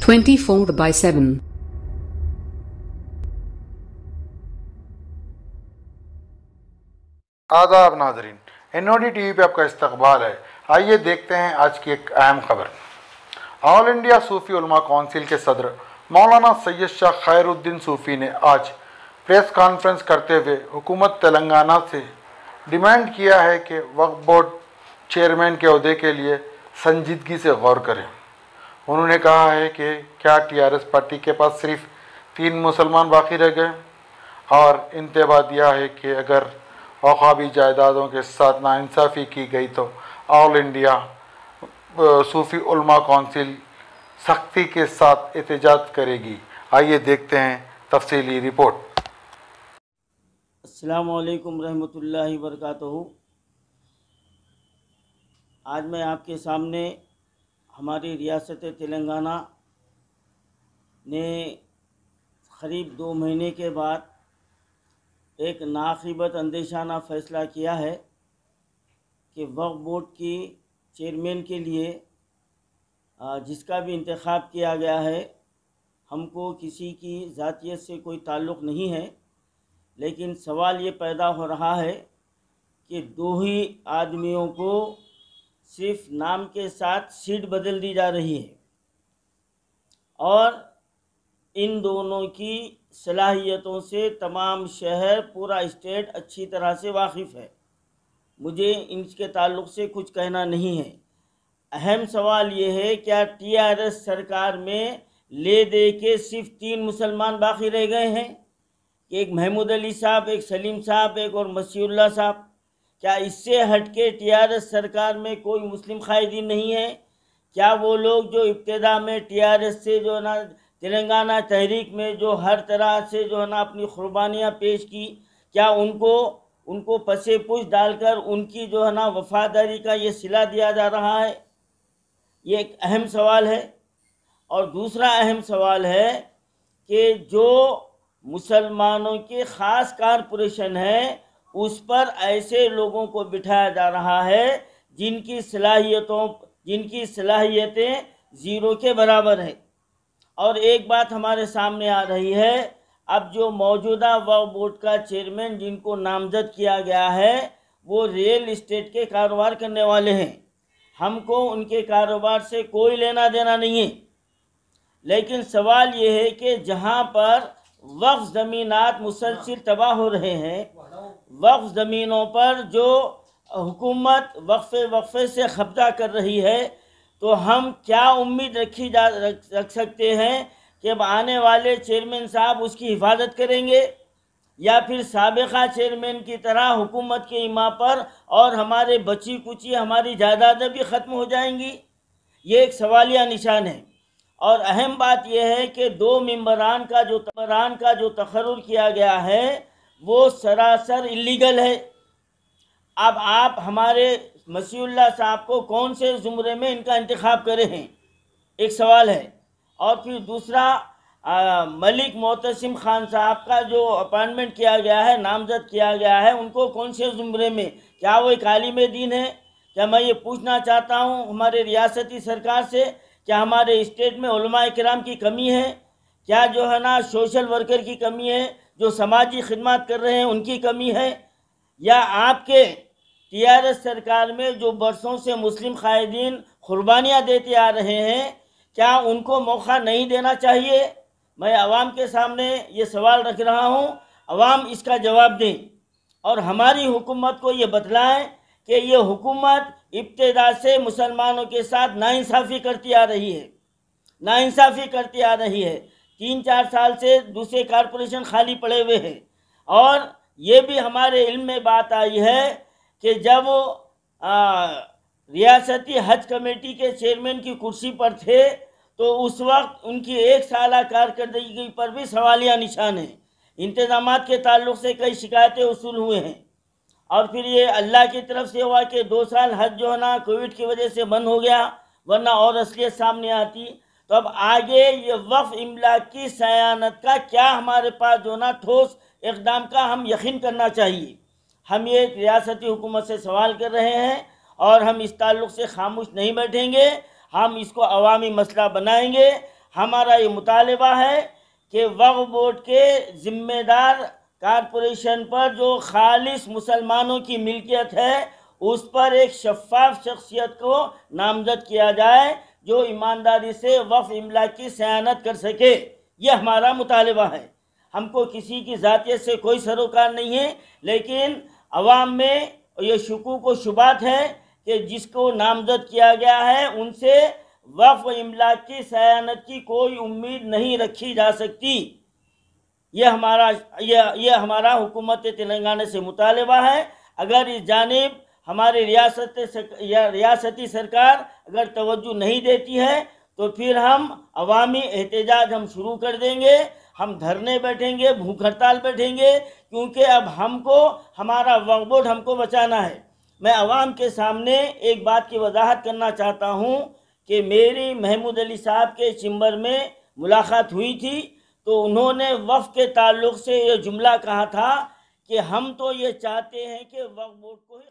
24/7 आदाब नाजरीन, NOD TV पे आपका इस्तकबाल है। आइए देखते हैं आज की एक अहम खबर। ऑल इंडिया सूफ़ी उलमा कौंसिल के सदर मौलाना सैयद शाह खैरुद्दीन सूफ़ी ने आज प्रेस कॉन्फ्रेंस करते हुए हुकूमत तेलंगाना से डिमांड किया है कि वक्फ बोर्ड चेयरमैन के ओहदे के लिए संजीदगी से गौर करें। उन्होंने कहा है कि क्या TRS पार्टी के पास सिर्फ 3 मुसलमान बाकी रह गए, और इंतबा दिया है कि अगर औक़ाबी जायदादों के साथ नाइंसाफ़ी की गई तो ऑल इंडिया सूफ़ी उलमा कौंसिल सख्ती के साथ एहतजाज करेगी। आइए देखते हैं तफसीली रिपोर्ट। अस्सलामु अलैकुम रहमतुल्लाहि वबरकातुहू। आज मैं आपके सामने हमारी रियासत तेलंगाना ने क़रीब 2 महीने के बाद एक नाक़िबत अंदेशाना फ़ैसला किया है कि वक्फ बोर्ड की चेयरमैन के लिए जिसका भी इंतख़ाब किया गया है, हमको किसी की ज़ातियत से कोई ताल्लुक़ नहीं है, लेकिन सवाल ये पैदा हो रहा है कि 2 ही आदमियों को सिर्फ नाम के साथ सीट बदल दी जा रही है और इन दोनों की सलाहियतों से तमाम शहर, पूरा स्टेट अच्छी तरह से वाकिफ़ है। मुझे इनके ताल्लुक़ से कुछ कहना नहीं है। अहम सवाल ये है, क्या TRS सरकार में ले दे के सिर्फ 3 मुसलमान बाकी रह गए हैं? एक महमूद अली साहब, एक सलीम साहब, एक और मसीहुल्लाह साहब। क्या इससे हट के TRS सरकार में कोई मुस्लिम कायदीन नहीं है? क्या वो लोग जो इब्तिदा में TRS से जो है ना तेलंगाना तहरीक में जो हर तरह से जो है ना अपनी कुर्बानियाँ पेश की, क्या उनको पसे पुश डालकर उनकी जो है ना वफादारी का ये सिला दिया जा रहा है? ये एक अहम सवाल है। और दूसरा अहम सवाल है कि जो मुसलमानों के ख़ास कारपोरेशन है, उस पर ऐसे लोगों को बिठाया जा रहा है जिनकी सलाहियतें ज़ीरो के बराबर है। और एक बात हमारे सामने आ रही है, अब जो मौजूदा वक्फ बोर्ड का चेयरमैन जिनको नामज़द किया गया है, वो रियल इस्टेट के कारोबार करने वाले हैं। हमको उनके कारोबार से कोई लेना देना नहीं है, लेकिन सवाल ये है कि जहाँ पर वक्फ ज़मीनात मुसलसिल तबाह हो रहे हैं, वक्फ ज़मीनों पर जो हुकूमत वक्फे से कब्जा कर रही है, तो हम क्या उम्मीद रख सकते हैं कि अब आने वाले चेयरमैन साहब उसकी हिफाजत करेंगे, या फिर साबिक़ा चेयरमैन की तरह हुकूमत के इमा पर और हमारे बची कुची हमारी जायदादें भी ख़त्म हो जाएंगी? ये एक सवालिया निशान है। और अहम बात यह है कि 2 मेंबरान का जो तकर्रुर किया गया है वो सरासर इल्लीगल है। अब आप हमारे मसीहुल्लाह साहब को कौन से ज़ुमरे में इनका इंतखाब करे हैं, एक सवाल है। और फिर दूसरा, मलिक मोहतसिम खान साहब का जो अपॉइंटमेंट किया गया है, नामज़द किया गया है, उनको कौन से ज़ुमरे में, क्या वो एक आलिम दीन है? क्या मैं ये पूछना चाहता हूँ हमारे रियासती सरकार से, क्या हमारे स्टेट में उलमा किराम की कमी है? क्या जो है ना सोशल वर्कर की कमी है, जो समाजी खिदमत कर रहे हैं उनकी कमी है? या आपके TRS सरकार में जो बरसों से मुस्लिम कायदीन कुर्बानियाँ देते आ रहे हैं, क्या उनको मौका नहीं देना चाहिए? मैं आवाम के सामने ये सवाल रख रहा हूँ, आवाम इसका जवाब दें और हमारी हुकूमत को ये बतलाएं कि ये हुकूमत इब्तिदा से मुसलमानों के साथ नाइंसाफ़ी करती आ रही है। 3-4 साल से दूसरे कारपोरेशन खाली पड़े हुए हैं। और ये भी हमारे इल्म में बात आई है कि जब रियासती हज कमेटी के चेयरमैन की कुर्सी पर थे, तो उस वक्त उनकी 1 साला कारकर्दगी पर भी सवालिया निशान है। इंतज़ामात के ताल्लुक़ से कई शिकायतें वसूल हुए हैं। और फिर ये अल्लाह की तरफ से हुआ कि 2 साल हज जो है ना कोविड की वजह से बंद हो गया, वरना और असलियत सामने आती। तो अब आगे ये वक्फ इमलाक की सयानत का क्या हमारे पास जो ना ठोस इक़दाम का हम यकीन करना चाहिए। हम ये रियासती हुकूमत से सवाल कर रहे हैं और हम इस ताल्लुक़ से खामोश नहीं बैठेंगे। हम इसको अवामी मसला बनाएंगे। हमारा ये मुतालबा है कि वक्फ बोर्ड के ज़िम्मेदार कारपोरेशन पर जो खालिस मुसलमानों की मिल्कियत है उस पर एक शफाफ शख्सियत को नामजद किया जाए जो ईमानदारी से वक्फ इमलाक की सयानत कर सके। यह हमारा मुतालबा है। हमको किसी की ज़ातियत से कोई सरोकार नहीं है, लेकिन अवाम में ये शुकूक व शुबात है कि जिसको नामजद किया गया है उनसे वक्फ इमलाक की सयानत की कोई उम्मीद नहीं रखी जा सकती। यह हमारा हुकूमत तेलंगाना से मुतालबा है। अगर इस जानिब हमारी रियासती सरकार अगर तवज्जो नहीं देती है तो फिर हम अवामी एहतजाज हम शुरू कर देंगे। हम धरने बैठेंगे, भूख हड़ताल बैठेंगे, क्योंकि अब हमको हमारा वक्फ बोर्ड हमको बचाना है। मैं अवाम के सामने एक बात की वजाहत करना चाहता हूँ कि मेरी महमूद अली साहब के चिंबर में मुलाकात हुई थी तो उन्होंने वक्फ के ताल्लुक़ से ये जुमला कहा था कि हम तो ये चाहते हैं कि वक्फ बोर्ड को ही